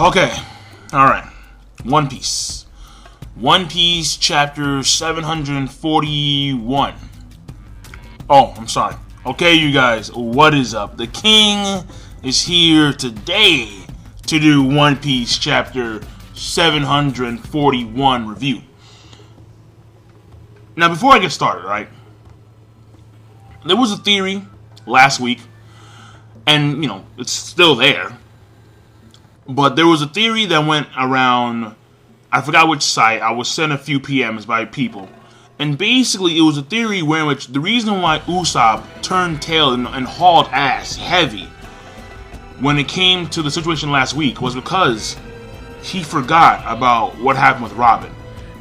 Okay. Alright. One Piece. One Piece chapter 741. Oh, I'm sorry. Okay, you guys, what is up? The King is here today to do One Piece chapter 741 review. Now, before I get started, right? There was a theory last week, and, it's still there. But there was a theory that went around, I forgot which site, I was sent a few PMs by people. And basically, it was a theory in which the reason why Usopp turned tail and hauled ass heavy when it came to the situation last week was because he forgot about what happened with Robin.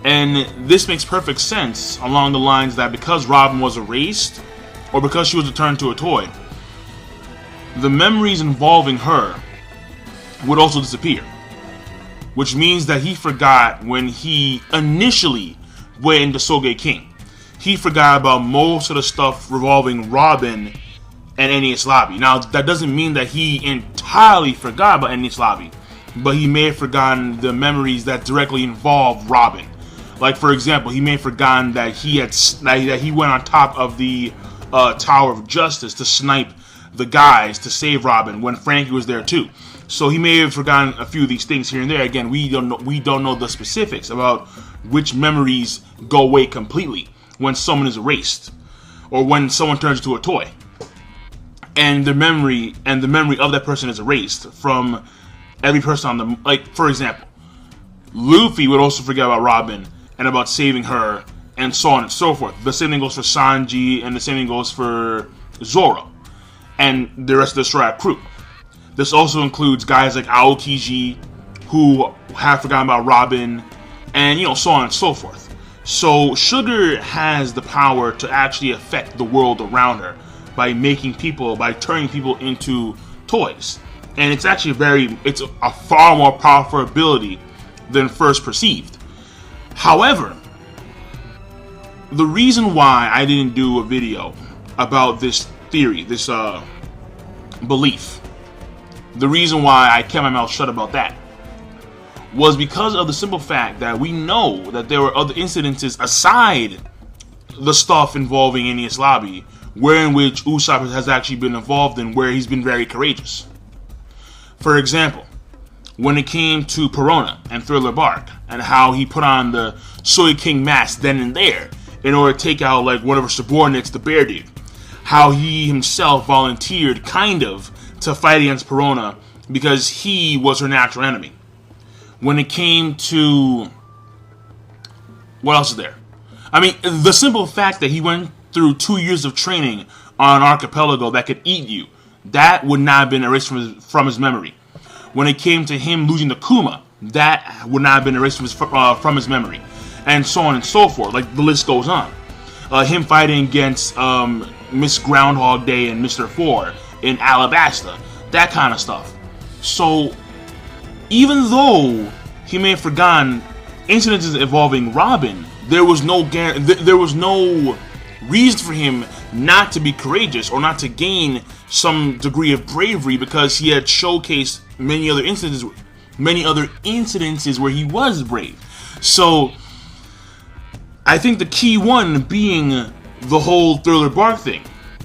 And this makes perfect sense along the lines that because Robin was erased, or because she was returned to a toy, the memories involving her would also disappear. Which means that he forgot when he initially went into Soge King. He forgot about most of the stuff revolving Robin and Enies Lobby. Now, that doesn't mean that he entirely forgot about Enies Lobby, but he may have forgotten the memories that directly involve Robin. Like, for example, he may have forgotten that he went on top of the Tower of Justice to snipe the guys to save Robin when Frankie was there too. So he may have forgotten a few of these things here and there. Again, we don't know the specifics about which memories go away completely when someone is erased or when someone turns into a toy, and the memory of that person is erased from every person on the. Like, for example, Luffy would also forget about Robin and about saving her, and so on and so forth. The same thing goes for Sanji, and the same thing goes for Zoro and the rest of the Straw Hat crew. This also includes guys like Aokiji, who have forgotten about Robin, and so on and so forth. So Sugar has the power to actually affect the world around her by turning people into toys. And it's actually it's a far more powerful ability than first perceived. However, the reason why I didn't do a video about this theory, this belief, the reason why I kept my mouth shut about that was because of the simple fact that we know that there were other incidences aside the stuff involving Enies Lobby, wherein which Usopp has actually been involved in, where he's been very courageous. For example, when it came to Perona and Thriller Bark, and how he put on the Soy King mask then and there in order to take out like one of her subordinates, the Bear Dude. How he himself volunteered, kind of, to fight against Perona because he was her natural enemy. When it came to... what else is there? I mean, the simple fact that he went through 2 years of training on an archipelago that could eat you, that would not have been erased from his memory. When it came to him losing the Kuma, that would not have been erased from his memory. And so on and so forth. Like, the list goes on. Him fighting against Miss Groundhog Day and Mr. Four in Alabasta, that kind of stuff. So, even though he may have forgotten incidences involving Robin, there was no reason for him not to be courageous or not to gain some degree of bravery, because he had showcased many other incidences where he was brave. So, I think the key one being the whole Thriller Bark thing.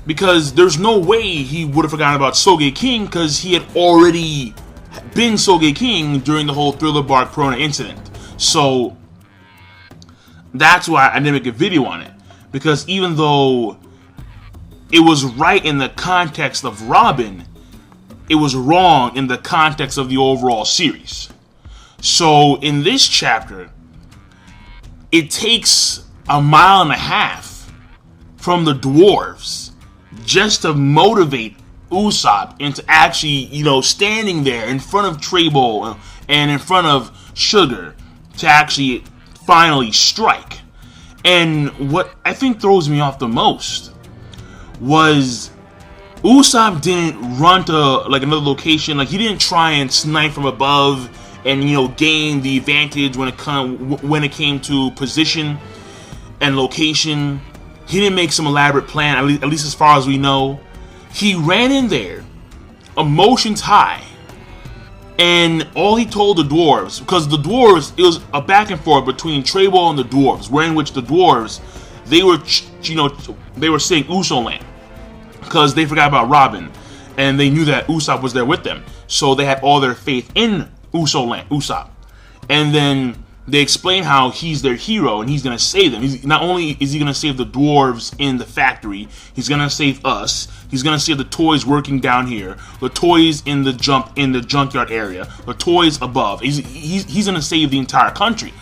Because there's no way he would have forgotten about Soge King, because he had already been Soge King during the whole Thriller Bark Perona incident. So, that's why I didn't make a video on it. Because even though it was right in the context of Robin, it was wrong in the context of the overall series. So, in this chapter, it takes a mile and a half from the dwarves just to motivate Usopp into actually, standing there in front of Trebo and in front of Sugar to actually finally strike. And what I think throws me off the most was Usopp didn't run to like another location. Like, he didn't try and snipe from above and gain the advantage when it came to position and location. He didn't make some elaborate plan, at least as far as we know. He ran in there, emotions high, And all he told the dwarves, because the dwarves, it was a back and forth between Trey-Ball and the dwarves, wherein which the dwarves, they were, they were saying Uso land, because they forgot about Robin, and they knew that Usopp was there with them, so they had all their faith in Usopp. And then they explain how he's their hero and he's gonna save them. Not only is he gonna save the dwarves in the factory, he's gonna save us. He's gonna save the toys working down here, the toys in the junkyard area, the toys above. He's gonna save the entire country.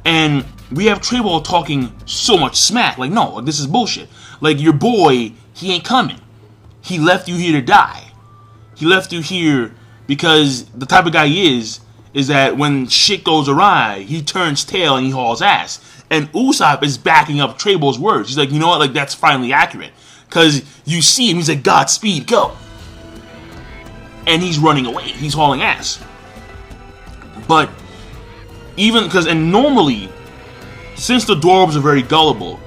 And we have Trey-Ball talking so much smack, like, no, this is bullshit. Like, your boy, he ain't coming. He left you here to die. He left you here because the type of guy he is that when shit goes awry, he turns tail and he hauls ass. And Usopp is backing up Trey-Ball's words. He's like, you know what, like, that's finally accurate. Because you see him, he's like, Godspeed, go. And he's running away. He's hauling ass. But even because, and normally, since the dwarves are very gullible,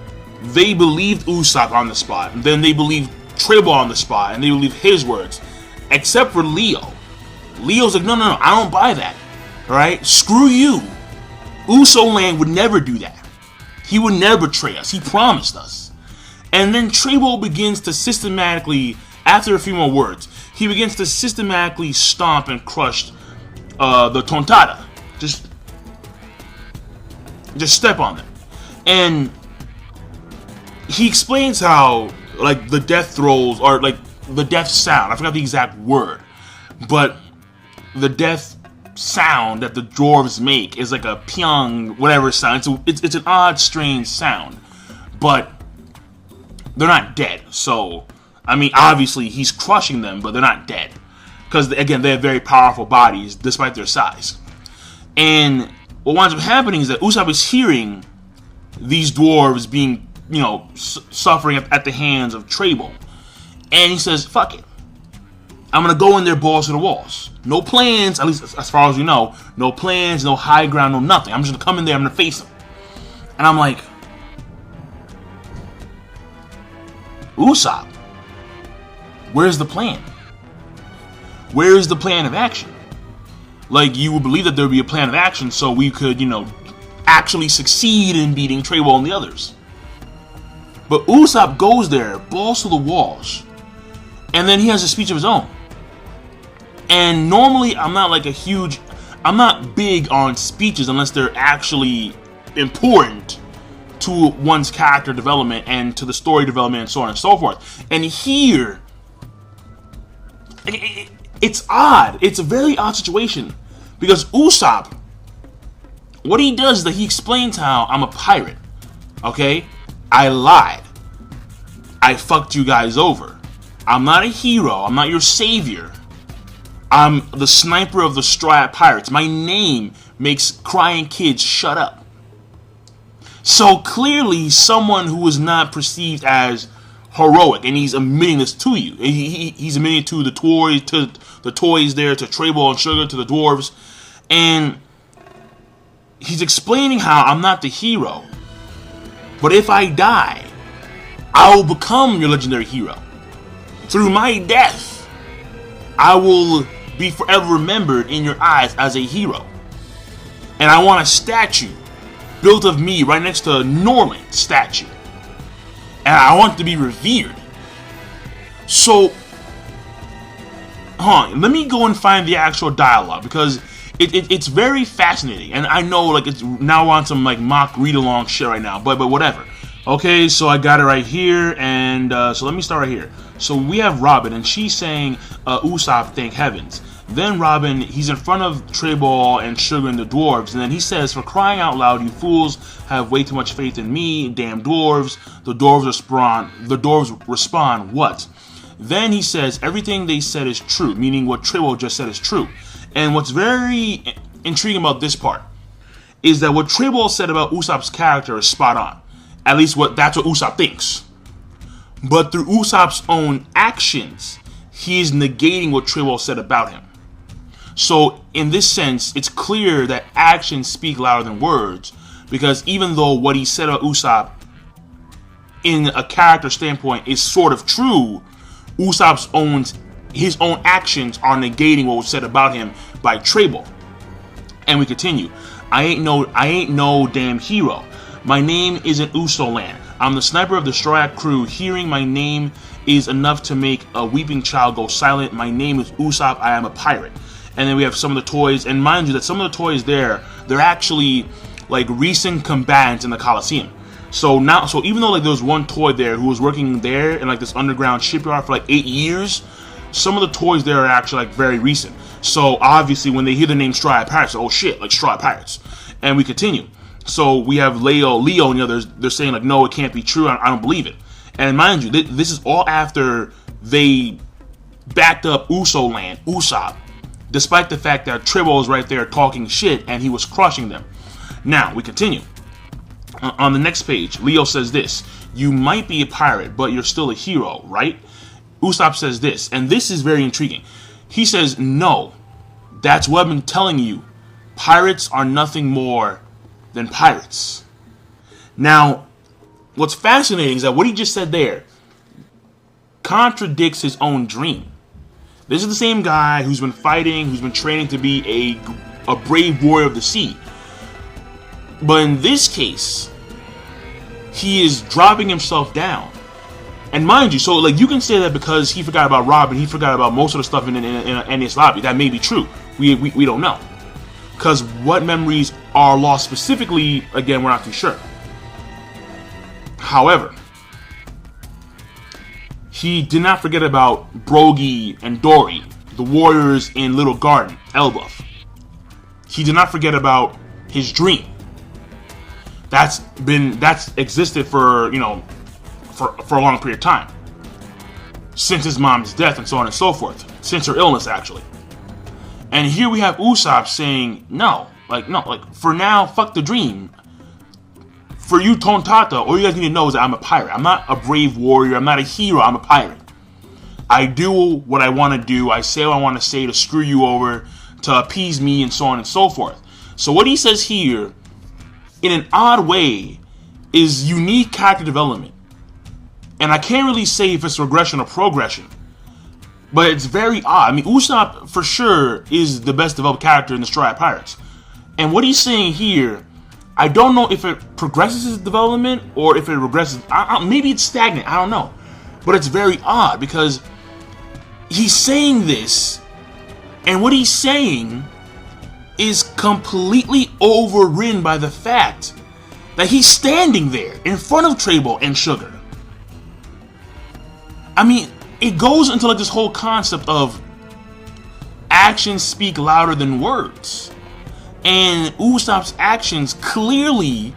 they believed Usopp on the spot. And then they believed Trey-Ball on the spot. And they believed his words. Except for Leo. Leo's like, no, I don't buy that. Alright? Screw you. Uso Land would never do that. He would never betray us. He promised us. And then Trey-Ball begins to systematically, after a few more words, he begins to systematically stomp and crush the Tontada. Just step on them. And he explains how, like, the death throes, or like the death sound, I forgot the exact word, but the death sound that the dwarves make is like a pyong whatever sound. It's an odd, strange sound, but they're not dead. So I mean, obviously he's crushing them, but they're not dead because again, they have very powerful bodies despite their size. And what winds up happening is that Usopp is hearing these dwarves being, suffering at the hands of Trey-Ball, and he says, "Fuck it. I'm gonna go in there balls to the walls. No plans, at least as far as we know. No plans, no high ground, no nothing. I'm just gonna come in there, I'm gonna face him." And I'm like, Usopp, where's the plan? Where's the plan of action? Like, you would believe that there would be a plan of action so we could, actually succeed in beating Trey-Ball and the others. But Usopp goes there, balls to the walls, and then he has a speech of his own. And normally, I'm not big on speeches unless they're actually important to one's character development and to the story development and so on and so forth. And here, it's odd. It's a very odd situation because Usopp, what he does is that he explains how I'm a pirate. Okay? I lied. I fucked you guys over. I'm not a hero. I'm not your savior. I'm the sniper of the Straw Hat Pirates. My name makes crying kids shut up. So clearly, someone who is not perceived as heroic, and he's admitting this to you. He's admitting it to the toys there, to Trey-Ball and Sugar, to the dwarves, and he's explaining how I'm not the hero, but if I die, I will become your legendary hero. Through my death, I will be forever remembered in your eyes as a hero. And I want a statue built of me right next to Norland's statue. And I want it to be revered. So, let me go and find the actual dialogue because it's very fascinating. And I know, like, it's now on some like mock read-along shit right now, but whatever. Okay, so I got it right here, and so let me start right here. So we have Robin, and she's saying, Usopp, thank heavens. Then Robin, he's in front of Trey-Ball and Sugar and the dwarves, and then he says, "For crying out loud, you fools have way too much faith in me, damn dwarves." The dwarves respond, "What?" Then he says, "Everything they said is true," meaning what Trey-Ball just said is true. And what's very intriguing about this part is that what Trey-Ball said about Usopp's character is spot on. At least that's what Usopp thinks. But through Usopp's own actions, he is negating what Trey-Ball said about him. So in this sense, it's clear that actions speak louder than words, because even though what he said about Usopp in a character standpoint is sort of true, Usopp's own his own actions are negating what was said about him by Trable. And we continue. I ain't no damn hero. My name isn't Usoland. I'm the sniper of the Straw Hat crew. Hearing my name is enough to make a weeping child go silent. My name is Usopp. I am a pirate. And then we have some of the toys. And mind you that some of the toys there, they're actually like recent combatants in the Coliseum. So even though like there was one toy there who was working there in like this underground shipyard for like 8 years, some of the toys there are actually like very recent. So obviously when they hear the name Straw Hat Pirates, oh shit, like Straw Hat Pirates. And we continue. So we have Leo and the others, they're saying like, no, it can't be true, I don't believe it. And mind you, this is all after they backed up Usopp, despite the fact that Tribble was right there talking shit and he was crushing them. Now, we continue. On the next page, Leo says this: you might be a pirate, but you're still a hero, right? Usopp says this, and this is very intriguing. He says, no, that's what I've been telling you. Pirates are nothing more than pirates. Now, what's fascinating is that what he just said there contradicts his own dream. This is the same guy who's been fighting, who's been training to be a brave warrior of the sea. But in this case, he is dropping himself down. And mind you, so like you can say that because he forgot about Robin, he forgot about most of the stuff in Enies Lobby. That may be true. We don't know. Because what memories are lost specifically, again, we're not too sure. However, he did not forget about Brogy and Dory, the warriors in Little Garden, Elbaf. He did not forget about his dream. That's existed for, for a long period of time. Since his mom's death and so on and so forth. Since her illness, actually. And here we have Usopp saying, no, for now, fuck the dream. For you, Tontata, all you guys need to know is that I'm a pirate. I'm not a brave warrior. I'm not a hero. I'm a pirate. I do what I want to do. I say what I want to say to screw you over, to appease me, and so on and so forth. So what he says here, in an odd way, is unique character development. And I can't really say if it's regression or progression. But it's very odd. I mean, Usopp, for sure, is the best developed character in the Straw Hat Pirates. And what he's saying here, I don't know if it progresses his development or if it regresses. Maybe it's stagnant. I don't know. But it's very odd because he's saying this, and what he's saying is completely overridden by the fact that he's standing there in front of Trable and Sugar. I mean, it goes into like this whole concept of actions speak louder than words. And Usopp's actions clearly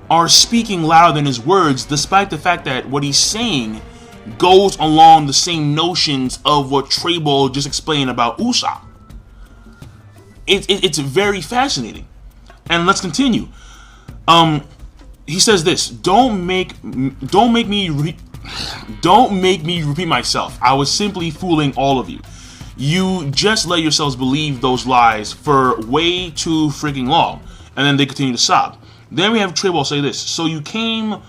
are speaking louder than his words, despite the fact that what he's saying goes along the same notions of what Trable just explained about Usopp. It's very fascinating. And let's continue. He says this: don't make me repeat myself. I was simply fooling all of you. You just let yourselves believe those lies for way too freaking long. And then they continue to sob. Then we have Trable say this: so you came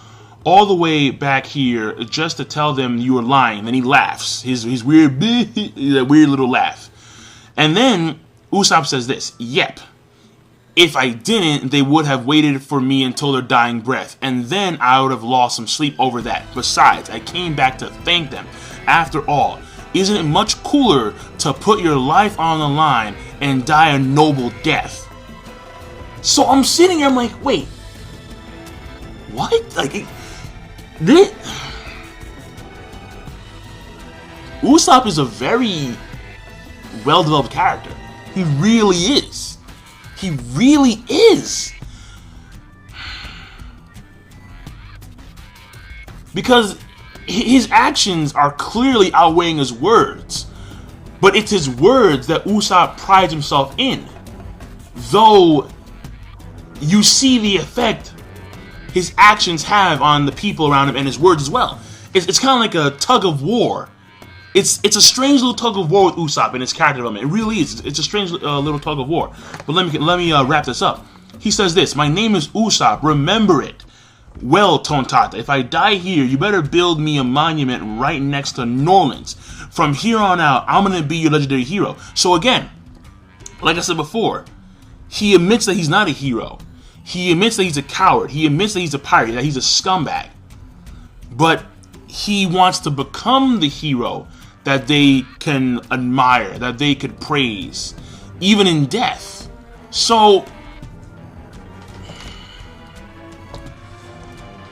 all the way back here just to tell them you were lying. And then he laughs. His weird little laugh. And then Usopp says this: yep. If I didn't, they would have waited for me until their dying breath, and then I would have lost some sleep over that. Besides, I came back to thank them. After all, isn't it much cooler to put your life on the line and die a noble death? So I'm sitting here, I'm like, wait, what? Like, Usopp is a very well-developed character. He really is. He really is. Because his actions are clearly outweighing his words. But it's his words that Usopp prides himself in. Though you see the effect his actions have on the people around him and his words as well. It's kind of like a tug of war. It's a strange little tug of war with Usopp and his character development. It really is. It's a strange little tug of war. But let me wrap this up. He says this: my name is Usopp. Remember it. Well, Tontata, if I die here, you better build me a monument right next to Norland's. From here on out, I'm going to be your legendary hero. So again, like I said before, he admits that he's not a hero. He admits that he's a coward. He admits that he's a pirate, that he's a scumbag. But he wants to become the hero that they can admire, that they could praise, even in death. So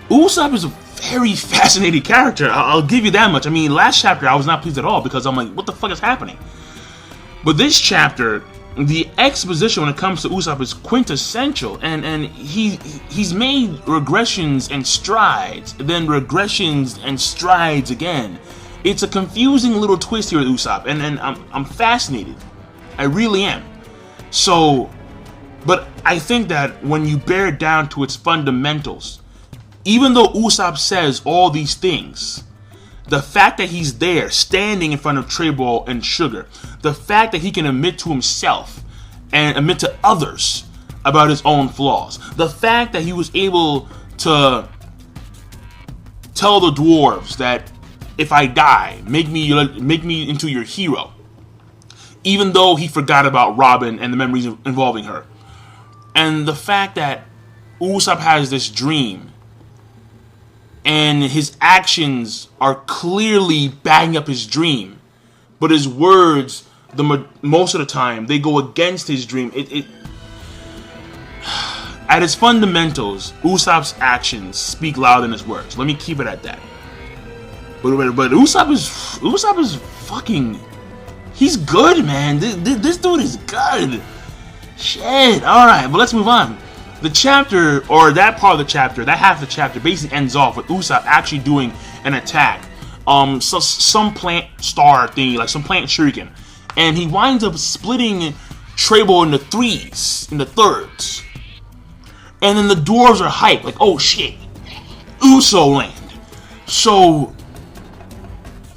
Usopp is a very fascinating character. I'll give you that much. I mean, last chapter I was not pleased at all because I'm like, what the fuck is happening? But this chapter, the exposition when it comes to Usopp is quintessential, and he's made regressions and strides, then regressions and strides again. It's a confusing little twist here with Usopp, and I'm fascinated. I really am. So, but I think that when you bear it down to its fundamentals, even though Usopp says all these things, the fact that he's there, standing in front of Trey Ball and Sugar, the fact that he can admit to himself and admit to others about his own flaws, the fact that he was able to tell the dwarves that if I die, make me into your hero, even though he forgot about Robin and the memories involving her, and the fact that Usopp has this dream and his actions are clearly backing up his dream, but his words, most of the time, they go against his dream. At its fundamentals, Usopp's actions speak louder than his words. Let me keep it at that. But Usopp is fucking, he's good, man. This dude is good. Shit. All right, but let's move on. The chapter, or that part of the chapter, that half of the chapter, basically ends off with Usopp actually doing an attack. So some plant star thingy, like some plant shuriken, and he winds up splitting Trebo into thirds. And then the dwarves are hyped, like, oh shit, Uso land. So,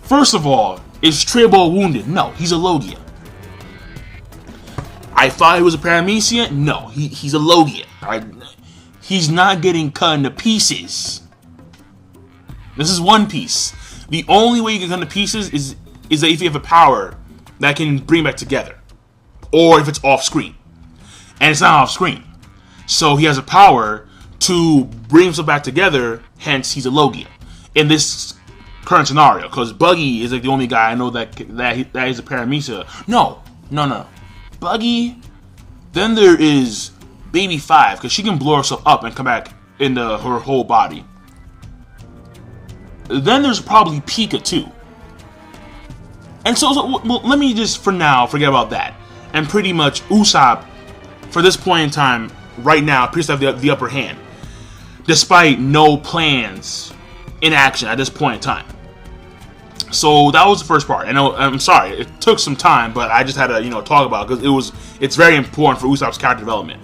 first of all, is Trebo wounded? No, he's a Logia. I thought he was a Paramecia? No, he's a Logia. Right? He's not getting cut into pieces. This is One Piece. The only way you can cut into pieces is that if you have a power that can bring back together, or if it's off screen, and it's not off screen. So he has a power to bring himself back together. Hence, he's a Logia in this current scenario. Because Buggy is like the only guy I know that is a Paramecia. No. Buggy. Then there is Baby 5, because she can blow herself up and come back into her whole body. Then there's probably Pika too. And so well, let me just for now forget about that. And pretty much Usopp, for this point in time, right now, appears to have the upper hand, despite no plans in action at this point in time. So that was the first part, and I'm sorry it took some time, but I just had to talk about it because it's very important for Usopp's character development.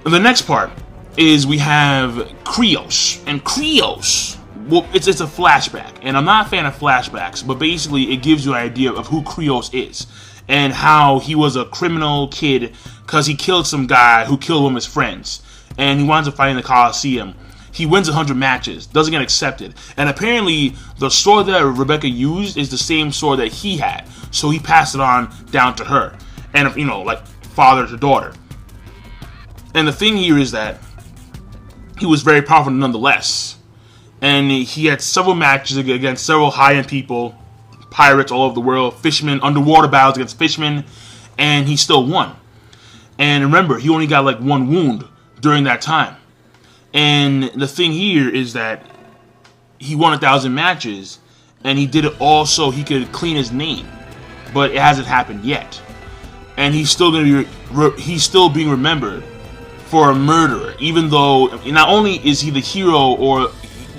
And the next part is we have Krios, and Krios, well, it's a flashback, and I'm not a fan of flashbacks, but basically it gives you an idea of who Krios is and how he was a criminal kid because he killed some guy who killed one of his friends, and he winds up fighting the Coliseum. He wins 100 matches, doesn't get accepted. And apparently, the sword that Rebecca used is the same sword that he had. So he passed it on down to her. And, like father to daughter. And the thing here is that he was very powerful nonetheless. And he had several matches against several high-end people, pirates all over the world, fishermen, underwater battles against fishermen, and he still won. And remember, he only got like one wound during that time. And the thing here is that he won 1,000 matches, and he did it all so he could clean his name, but it hasn't happened yet. And he's still he's still being remembered for a murderer, even though not only is he the hero, or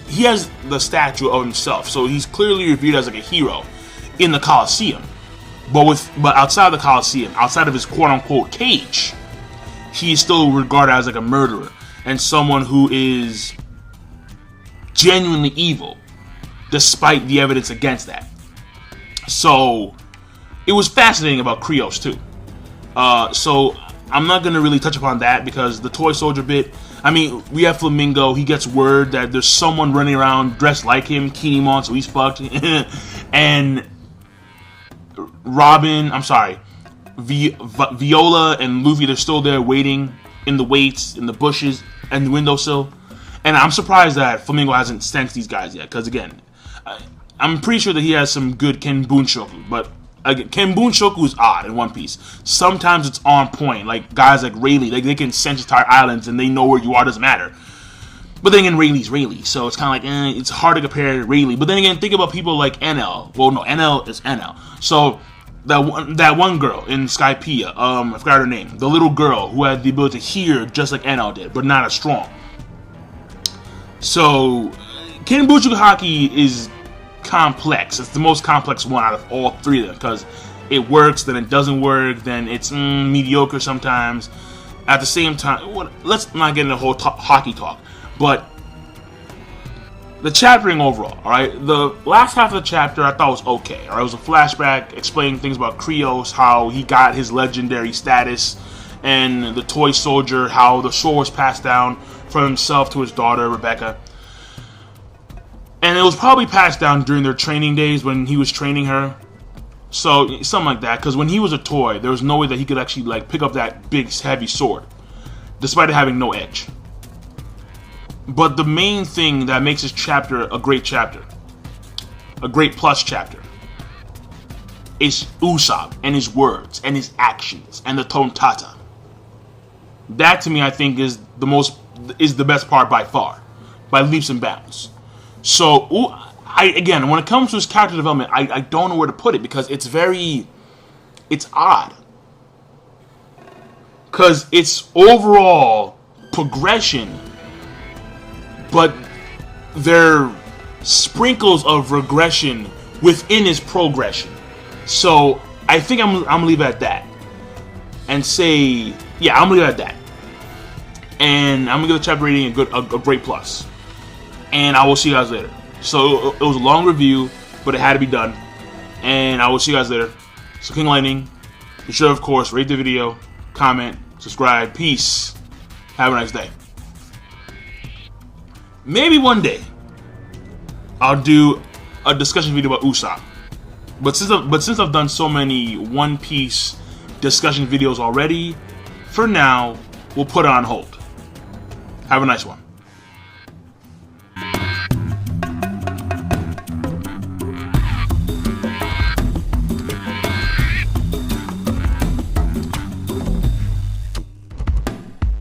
he has the statue of himself, so he's clearly reviewed as like a hero in the Coliseum. But outside the Coliseum, outside of his quote-unquote cage, he is still regarded as like a murderer. And someone who is genuinely evil, despite the evidence against that. So, it was fascinating about Krios too. So, I'm not gonna really touch upon that because the toy soldier bit. I mean, we have Flamingo. He gets word that there's someone running around dressed like him, Kinemon, so he's fucked. And Robin, I'm sorry, Viola and Luffy, they're still there waiting in the waits, in the bushes, and the windowsill. And I'm surprised that Flamingo hasn't sensed these guys yet, because again, I'm pretty sure that he has some good Ken Bunshoku, but again, Ken Bunshoku is odd in One Piece. Sometimes it's on point, like guys like Rayleigh, they can sense entire islands and they know where you are, doesn't matter. But then again, Rayleigh's Rayleigh, so it's kind of like, it's hard to compare to Rayleigh. But then again, think about people like NL. Well, no, NL is NL. So that one girl in Skypiea, I forgot her name, the little girl who had the ability to hear just like NL did, but not as strong. So Ken Bunshoku Haki is complex. It's the most complex one out of all three of them, because it works, then it doesn't work, then it's mediocre sometimes. At the same time, let's not get into the whole hockey talk, but the chaptering overall, alright? The last half of the chapter I thought was okay. Alright, it was a flashback explaining things about Krios, how he got his legendary status, and the toy soldier, how the sword was passed down from himself to his daughter, Rebecca. And it was probably passed down during their training days when he was training her. So, something like that. Because when he was a toy, there was no way that he could actually like pick up that big, heavy sword. Despite it having no edge. But the main thing that makes this chapter a great chapter, a great plus chapter, is Usopp and his words and his actions and the Tontata. That to me, I think, is the best part by far, by leaps and bounds. So, again, when it comes to his character development, I don't know where to put it because it's odd. Because it's overall progression, but there are sprinkles of regression within his progression. So, I think I'm going to leave it at that. And say, yeah, I'm going to leave it at that. And I'm going to give the chapter rating a great plus. And I will see you guys later. So, it was a long review, but it had to be done. And I will see you guys later. So, King Lightning, be sure, of course, rate the video, comment, subscribe. Peace. Have a nice day. Maybe one day, I'll do a discussion video about Usopp. But since I've done so many One Piece discussion videos already, for now, we'll put it on hold. Have a nice one.